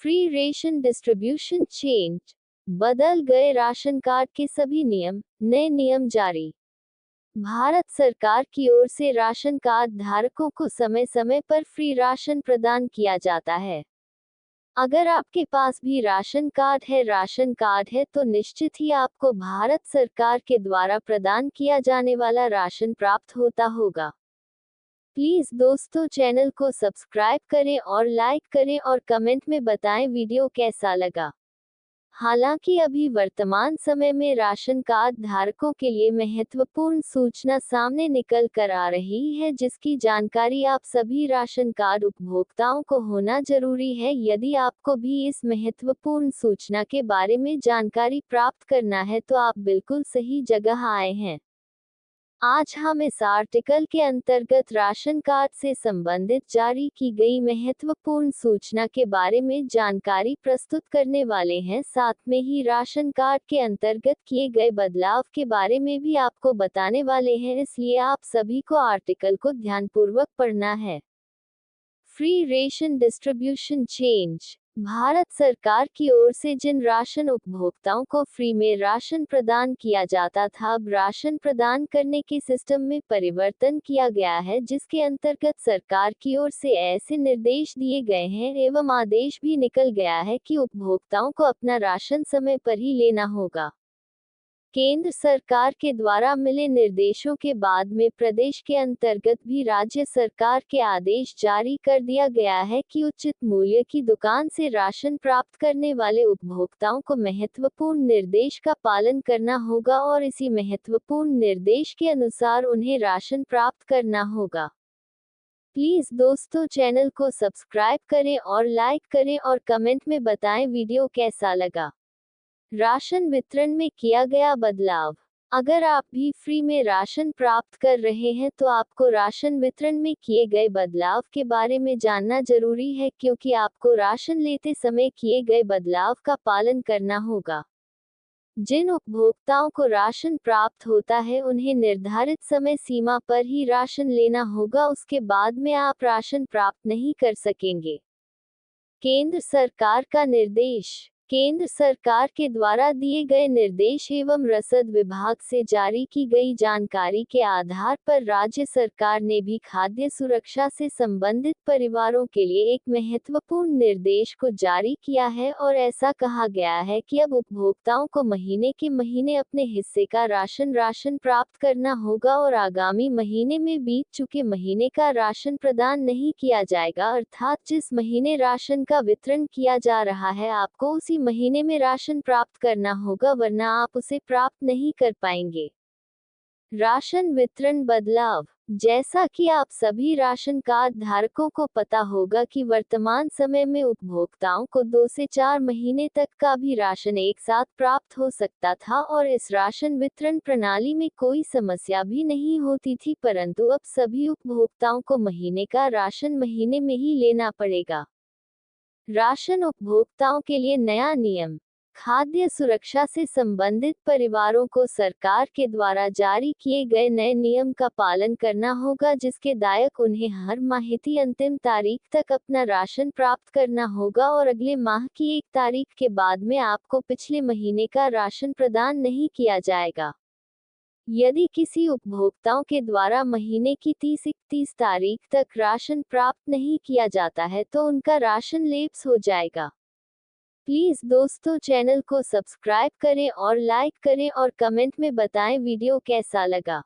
Free ration distribution change, बदल गए ration card के सभी नियम, नए नियम जारी। भारत सरकार की ओर से राशन कार्ड धारकों को समय समय पर फ्री राशन प्रदान किया जाता है। अगर आपके पास भी राशन कार्ड है तो निश्चित ही आपको भारत सरकार के द्वारा प्रदान किया जाने वाला राशन प्राप्त होता होगा। प्लीज दोस्तों, चैनल को सब्सक्राइब करें और लाइक करें और कमेंट में बताएं वीडियो कैसा लगा। हालांकि अभी वर्तमान समय में राशन कार्ड धारकों के लिए महत्वपूर्ण सूचना सामने निकल कर आ रही है, जिसकी जानकारी आप सभी राशन कार्ड उपभोक्ताओं को होना जरूरी है। यदि आपको भी इस महत्वपूर्ण सूचना के बारे में जानकारी प्राप्त करना है तो आप बिल्कुल सही जगह आए हैं। आज हम इस आर्टिकल के अंतर्गत राशन कार्ड से संबंधित जारी की गई महत्वपूर्ण सूचना के बारे में जानकारी प्रस्तुत करने वाले हैं। साथ में ही राशन कार्ड के अंतर्गत किए गए बदलाव के बारे में भी आपको बताने वाले हैं, इसलिए आप सभी को आर्टिकल को ध्यानपूर्वक पढ़ना है। Free ration distribution change, Bharat सरकार की ओर से जिन राशन उपभोक्ताओं को फ्री में राशन प्रदान किया जाता था, अब राशन प्रदान करने के सिस्टम में परिवर्तन किया गया है, जिसके अंतर्गत सरकार की ओर से ऐसे निर्देश दिए गए हैं एवं आदेश भी निकल गया है कि उपभोक्ताओं को अपना राशन समय पर ही लेना होगा। केंद्र सरकार के द्वारा मिले निर्देशों के बाद में प्रदेश के अंतर्गत भी राज्य सरकार के आदेश जारी कर दिया गया है कि उचित मूल्य की दुकान से राशन प्राप्त करने वाले उपभोक्ताओं को महत्वपूर्ण निर्देश का पालन करना होगा और इसी महत्वपूर्ण निर्देश के अनुसार उन्हें राशन प्राप्त करना होगा। प्लीज दोस्तों, चैनल को सब्सक्राइब करें और लाइक करें और कमेंट में बताएं वीडियो कैसा लगा। राशन वितरण में किया गया बदलाव, अगर आप भी फ्री में राशन प्राप्त कर रहे हैं तो आपको राशन वितरण में किए गए बदलाव के बारे में जानना जरूरी है, क्योंकि आपको राशन लेते समय किए गए बदलाव का पालन करना होगा। जिन उपभोक्ताओं को राशन प्राप्त होता है उन्हें निर्धारित समय सीमा पर ही राशन लेना होगा, उसके बाद में आप राशन प्राप्त नहीं कर सकेंगे। केंद्र सरकार का निर्देश, केंद्र सरकार के द्वारा दिए गए निर्देश एवं रसद विभाग से जारी की गई जानकारी के आधार पर राज्य सरकार ने भी खाद्य सुरक्षा से संबंधित परिवारों के लिए एक महत्वपूर्ण निर्देश को जारी किया है और ऐसा कहा गया है कि अब उपभोक्ताओं को महीने के महीने अपने हिस्से का राशन प्राप्त करना होगा और आगामी महीने में बीत चुके महीने का राशन प्रदान नहीं किया जाएगा, अर्थात जिस महीने राशन का वितरण किया जा रहा है आपको उसी महीने में राशन प्राप्त करना होगा, वरना आप उसे प्राप्त नहीं कर पाएंगे। राशन वितरण बदलाव, जैसा कि आप सभी राशन कार्ड धारकों को पता होगा कि वर्तमान समय में उपभोक्ताओं को 2 से 4 महीने तक का भी राशन एक साथ प्राप्त हो सकता था और इस राशन वितरण प्रणाली में कोई समस्या भी नहीं होती थी, परंतु अब सभी उपभोक्ताओं को महीने का राशन महीने में ही लेना पड़ेगा। राशन उपभोक्ताओं के लिए नया नियम, खाद्य सुरक्षा से संबंधित परिवारों को सरकार के द्वारा जारी किए गए नए नियम का पालन करना होगा, जिसके दायक उन्हें हर माह की अंतिम तारीख तक अपना राशन प्राप्त करना होगा और अगले माह की 1 तारीख के बाद में आपको पिछले महीने का राशन प्रदान नहीं किया जाएगा। यदि किसी उपभोक्ताओं के द्वारा महीने की 30-31 तारीख तक राशन प्राप्त नहीं किया जाता है तो उनका राशन लैप्स हो जाएगा। प्लीज दोस्तों, चैनल को सब्सक्राइब करें और लाइक करें और कमेंट में बताएं वीडियो कैसा लगा।